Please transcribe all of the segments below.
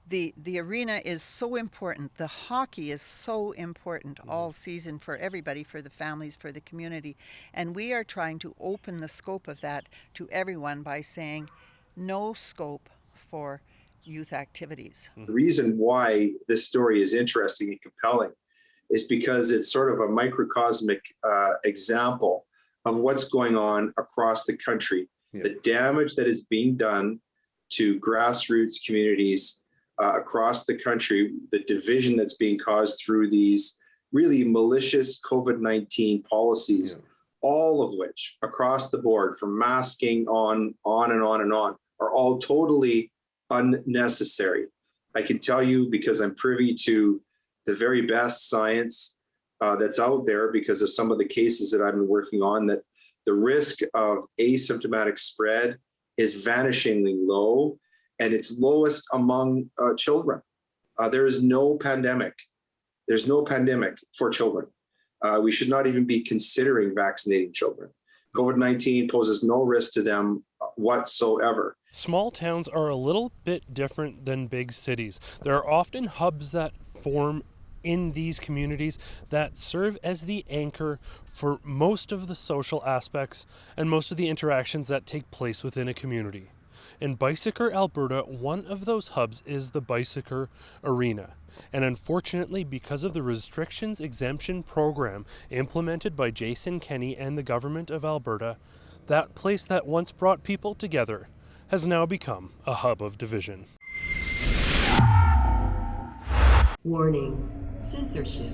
the arena is so important. The hockey is so important all season for everybody, for the families, for the community. And we are trying to open the scope of that to everyone by saying no scope for youth activities. The reason why this story is interesting and compelling is because it's sort of a microcosmic example of what's going on across the country. The damage that is being done to grassroots communities across the country, the division that's being caused through these really malicious COVID-19 policies, all of which across the board, from masking on and on and on, are all totally unnecessary. I can tell you, because I'm privy to the very best science that's out there because of some of the cases that I've been working on, that the risk of asymptomatic spread is vanishingly low, and it's lowest among children. There is no pandemic. There's no pandemic for children. We should not even be considering vaccinating children. COVID-19 poses no risk to them whatsoever. Small towns are a little bit different than big cities. There are often hubs that form in these communities that serve as the anchor for most of the social aspects and most of the interactions that take place within a community. In Bicycle, Alberta, one of those hubs is the Bicycle Arena. And unfortunately, because of the restrictions exemption program implemented by Jason Kenney and the government of Alberta, that place that once brought people together has now become a hub of division. Warning, censorship.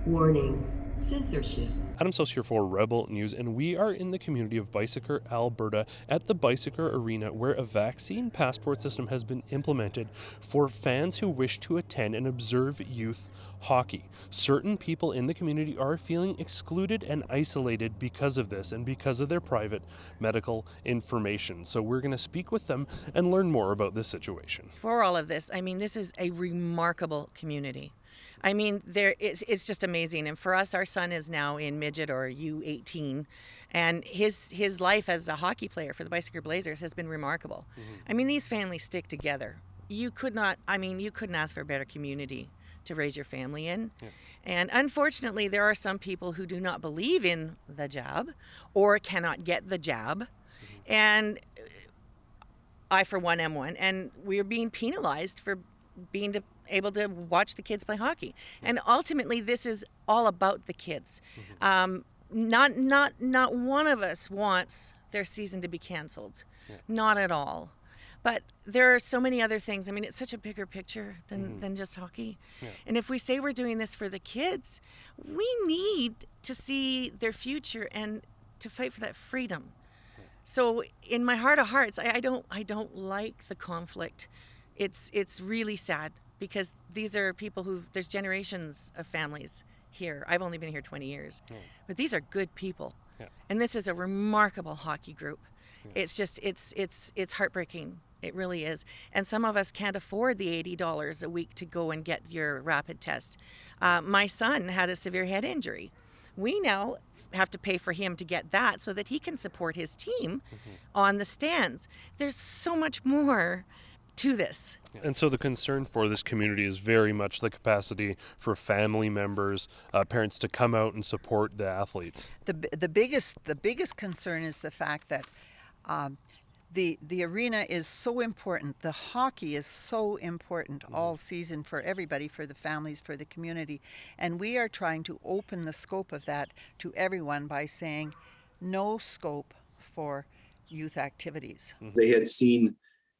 Warning, censorship. Adam Sos here for Rebel News, and we are in the community of Bicycle, Alberta, at the Bicycle Arena, where a vaccine passport system has been implemented for fans who wish to attend and observe youth hockey. Certain people in the community are feeling excluded and isolated because of this and because of their private medical information. So we're going to speak with them and learn more about this situation. For all of this, I mean, this is a remarkable community. I mean, it's just amazing. And for us, our son is now in midget or U18, and his life as a hockey player for the Bicycle Blazers has been remarkable. I mean, these families stick together. You couldn't ask for a better community to raise your family in. And unfortunately, there are some people who do not believe in the jab or cannot get the jab. And I, for one, am one. And we're being penalized for being able to watch the kids play hockey. And ultimately, this is all about the kids. Not one of us wants their season to be canceled. Not at all. But there are so many other things. I mean, it's such a bigger picture than just hockey. And if we say we're doing this for the kids, we need to see their future and to fight for that freedom. So in my heart of hearts, I don't like the conflict. It's really sad, because these are people there's generations of families here. I've only been here 20 years, but these are good people. And this is a remarkable hockey group. It's just, it's heartbreaking. It really is. And some of us can't afford the $80 a week to go and get your rapid test. My son had a severe head injury. We now have to pay for him to get that so that he can support his team on the stands. There's so much more to this. And so the concern for this community is very much the capacity for family members, parents to come out and support the athletes. The biggest concern is the fact that the arena is so important. The hockey is so important all season for everybody, for the families, for the community. And we are trying to open the scope of that to everyone by saying no scope for youth activities. They had seen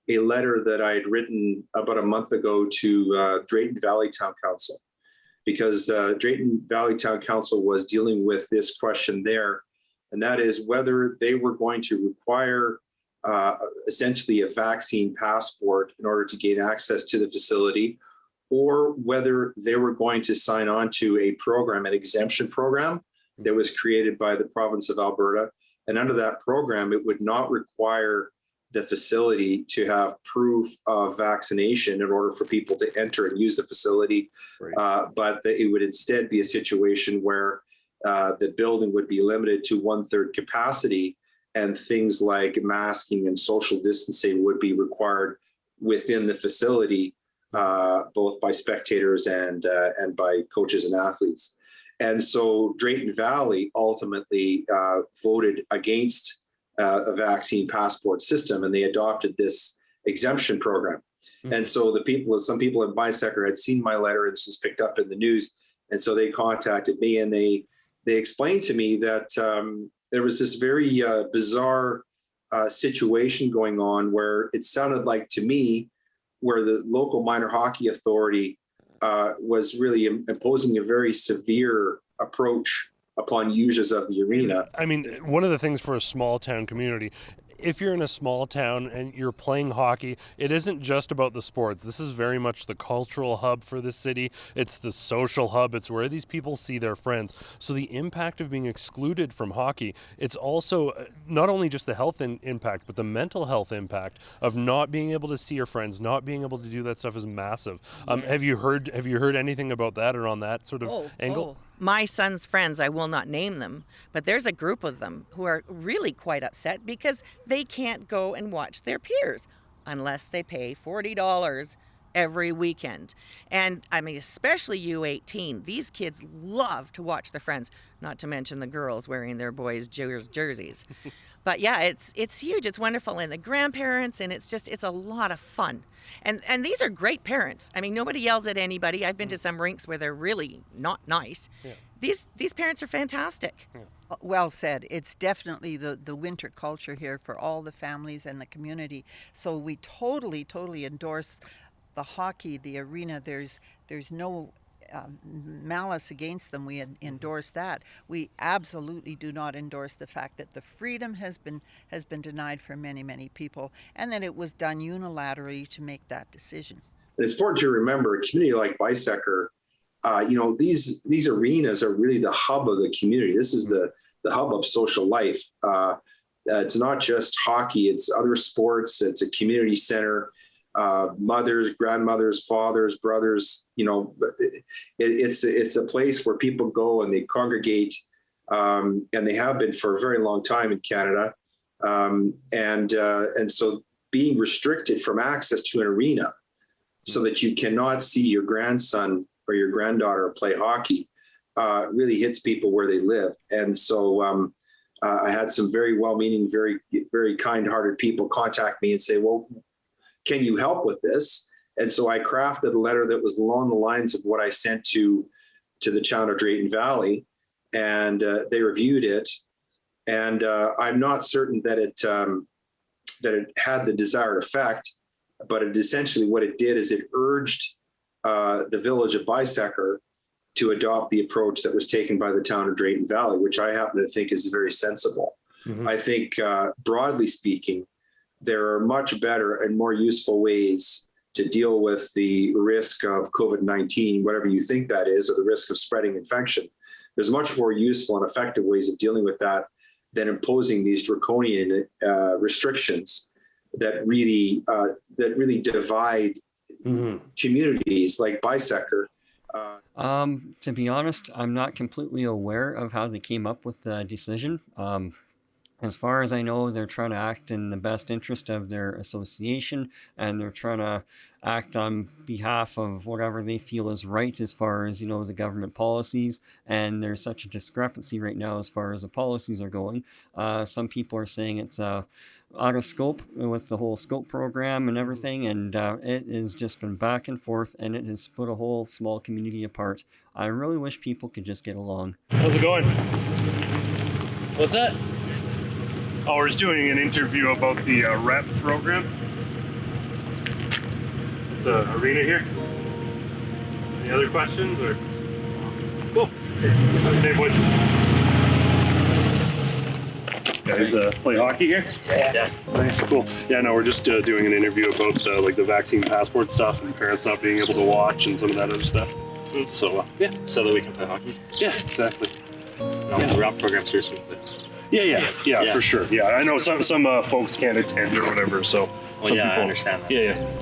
a letter that I had written about a month ago to Drayton Valley Town Council, because Drayton Valley Town Council was dealing with this question there, and that is whether they were going to require essentially a vaccine passport in order to gain access to the facility, or whether they were going to sign on to a program, an exemption program that was created by the province of Alberta. And under that program, it would not require the facility to have proof of vaccination in order for people to enter and use the facility, but that it would instead be a situation where the building would be limited to 1/3 capacity, and things like masking and social distancing would be required within the facility both by spectators and by coaches and athletes. And so Drayton Valley ultimately voted against a vaccine passport system, and they adopted this exemption program. Mm-hmm. And so some people in my sector had seen my letter, and this was picked up in the news. And so they contacted me, and they explained to me that there was this very bizarre situation going on where it sounded like to me where the local minor hockey authority was really imposing a very severe approach upon users of the arena. I mean, one of the things for a small town community, if you're in a small town and you're playing hockey, it isn't just about the sports. This is very much the cultural hub for the city. It's the social hub. It's where these people see their friends. So the impact of being excluded from hockey, it's also not only just the health impact, but the mental health impact of not being able to see your friends, not being able to do that stuff is massive. Yes. Have you heard anything about that or on that sort of angle? My son's friends, I will not name them, but there's a group of them who are really quite upset because they can't go and watch their peers unless they pay $40 every weekend. And I mean, especially U18, these kids love to watch their friends, not to mention the girls wearing their boys' jerseys. But yeah, it's huge. It's wonderful. And the grandparents, and it's a lot of fun. And these are great parents. I mean, nobody yells at anybody. I've been to some rinks where they're really not nice. Yeah. These parents are fantastic. Yeah. Well said. It's definitely the winter culture here for all the families and the community. So we totally endorse the hockey, the arena. There's no malice against them. We endorse that. We absolutely do not endorse the fact that the freedom has been denied for many people, and that it was done unilaterally to make that decision. And it's important to remember a community like Bisecker, these arenas are really the hub of the community. This is the hub of social life. It's not just hockey, it's other sports, it's a community center. Mothers, grandmothers, fathers, brothers, it's a place where people go and they congregate, and they have been for a very long time in Canada. And so being restricted from access to an arena so that you cannot see your grandson or your granddaughter play hockey really hits people where they live. And so I had some very well-meaning, very, very kind-hearted people contact me and say, well, can you help with this? And so I crafted a letter that was along the lines of what I sent to the town of Drayton Valley, and they reviewed it. And I'm not certain that it had the desired effect, but it essentially what it did is it urged the village of Bisecker to adopt the approach that was taken by the town of Drayton Valley, which I happen to think is very sensible. Mm-hmm. I think broadly speaking, there are much better and more useful ways to deal with the risk of COVID-19, whatever you think that is, or the risk of spreading infection. There's much more useful and effective ways of dealing with that than imposing these draconian restrictions that really divide communities like Bisecker. To be honest, I'm not completely aware of how they came up with the decision. As far as I know, they're trying to act in the best interest of their association, and they're trying to act on behalf of whatever they feel is right as far as, the government policies. And there's such a discrepancy right now as far as the policies are going. Some people are saying it's out of scope with the whole scope program and everything, and it has just been back and forth, and it has split a whole small community apart. I really wish people could just get along. How's it going? What's that? Oh, we're just doing an interview about the rep program. The arena here. Any other questions? Or cool. Hey, boys. Guys, play hockey here? Yeah. Nice, cool. Yeah, no, we're just doing an interview about the vaccine passport stuff and parents not being able to watch and some of that other stuff. So yeah, so that we can play hockey. Yeah, exactly. The rep program seriously. Yeah, for sure. Yeah, I know some folks can't attend or whatever, so Well, some yeah, people I understand that.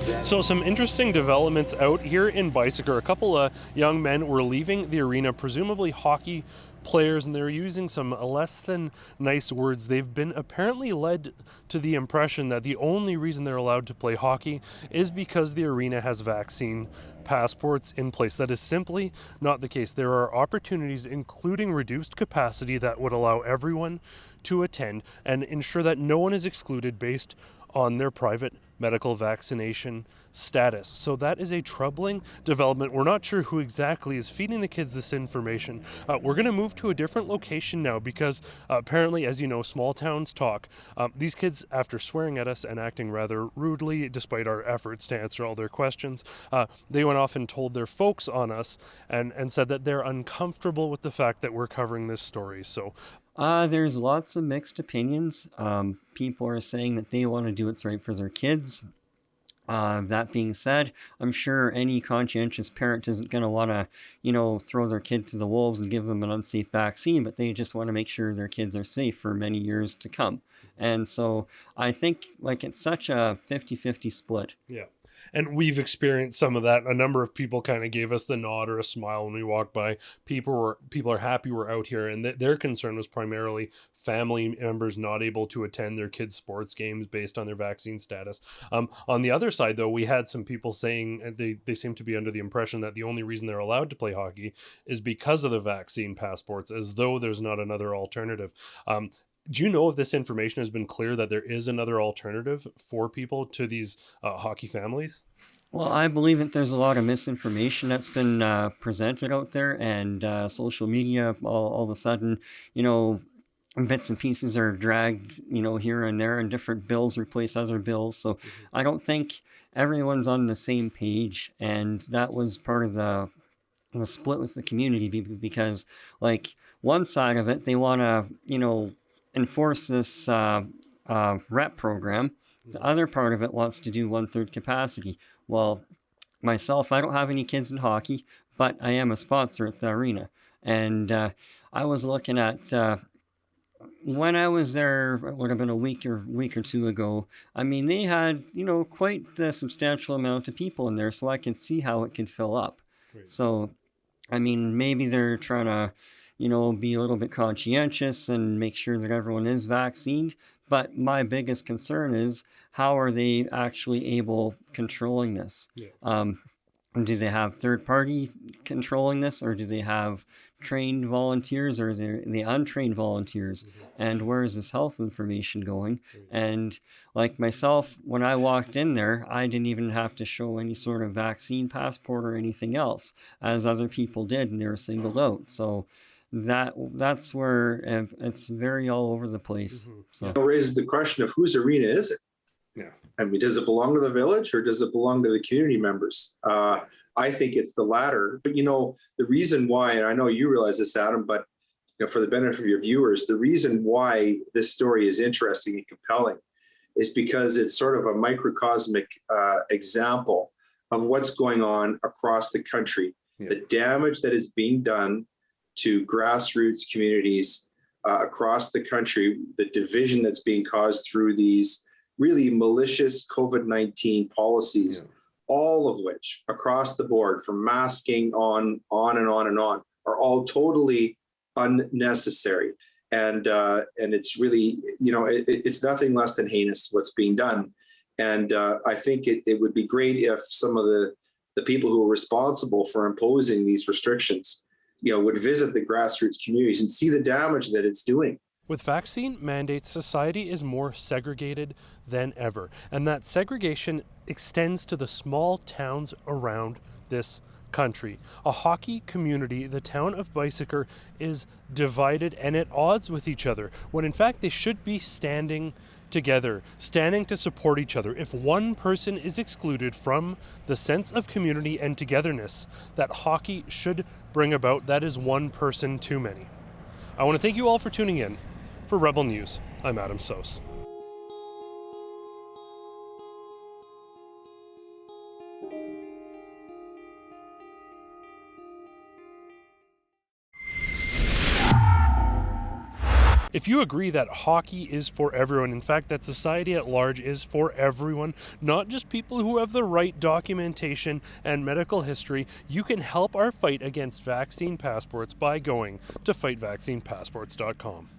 Yeah. So some interesting developments out here in Bicycle. A couple of young men were leaving the arena, presumably hockey players, and they're using some less than nice words. They've been apparently led to the impression that the only reason they're allowed to play hockey is because the arena has vaccine passports in place. That is simply not the case. There are opportunities, including reduced capacity, that would allow everyone to attend and ensure that no one is excluded based on their private medical vaccination status. So that is a troubling development. We're not sure who exactly is feeding the kids this information. We're going to move to a different location now because apparently, as you know, small towns talk. These kids, after swearing at us and acting rather rudely, despite our efforts to answer all their questions, they went off and told their folks on us and said that they're uncomfortable with the fact that we're covering this story. So There's lots of mixed opinions. People are saying that they want to do what's right for their kids. That being said, I'm sure any conscientious parent isn't going to want to, throw their kid to the wolves and give them an unsafe vaccine, but they just want to make sure their kids are safe for many years to come. And so I think it's such a 50-50 split. yeah. And we've experienced some of that. A number of people kind of gave us the nod or a smile when we walked by. People are happy we're out here, and their concern was primarily family members not able to attend their kids' sports games based on their vaccine status. On the other side, though, we had some people saying they seem to be under the impression that the only reason they're allowed to play hockey is because of the vaccine passports, as though there's not another alternative. Do you know if this information has been clear that there is another alternative for people to these hockey families? Well, I believe that there's a lot of misinformation that's been presented out there, and social media, all of a sudden, bits and pieces are dragged, here and there, and different bills replace other bills. So I don't think everyone's on the same page, and that was part of the split with the community, because, one side of it, they want to, enforce this rep program. The other part of it wants to do 1/3 capacity. Well, myself, I don't have any kids in hockey, but I am a sponsor at the arena. And I was looking at, when I was there, it would have been a week or two ago. I mean, they had, quite a substantial amount of people in there, so I could see how it could fill up. Great. So, I mean, maybe they're trying to, be a little bit conscientious and make sure that everyone is vaccinated. But my biggest concern is, how are they actually controlling this? Yeah. Do they have third party controlling this, or do they have trained volunteers, or the untrained volunteers? And where is this health information going? And like myself, when I walked in there, I didn't even have to show any sort of vaccine passport or anything else, as other people did, and they were singled out. So that's where it's very all over the place. So It raises the question of whose arena is it? Yeah. I mean, does it belong to the village, or does it belong to the community members? I think it's the latter. But the reason why, and I know you realize this, Adam, but for the benefit of your viewers, the reason why this story is interesting and compelling is because it's sort of a microcosmic example of what's going on across the country. Yeah. The damage that is being done to grassroots communities across the country, the division that's being caused through these really malicious COVID-19 policies, all of which across the board, from masking on and on and on, are all totally unnecessary. And it's really, it's nothing less than heinous what's being done. And I think it would be great if some of the people who are responsible for imposing these restrictions, would visit the grassroots communities and see the damage that it's doing. With vaccine mandates, society is more segregated than ever, and that segregation extends to the small towns around this country. A hockey community, the town of Bicycle, is divided and at odds with each other, when in fact they should be standing together, standing to support each other. If one person is excluded from the sense of community and togetherness that hockey should bring about, that is one person too many. I want to thank you all for tuning in. For Rebel News, I'm Adam Sos. If you agree that hockey is for everyone, in fact, that society at large is for everyone, not just people who have the right documentation and medical history, you can help our fight against vaccine passports by going to fightvaccinepassports.com.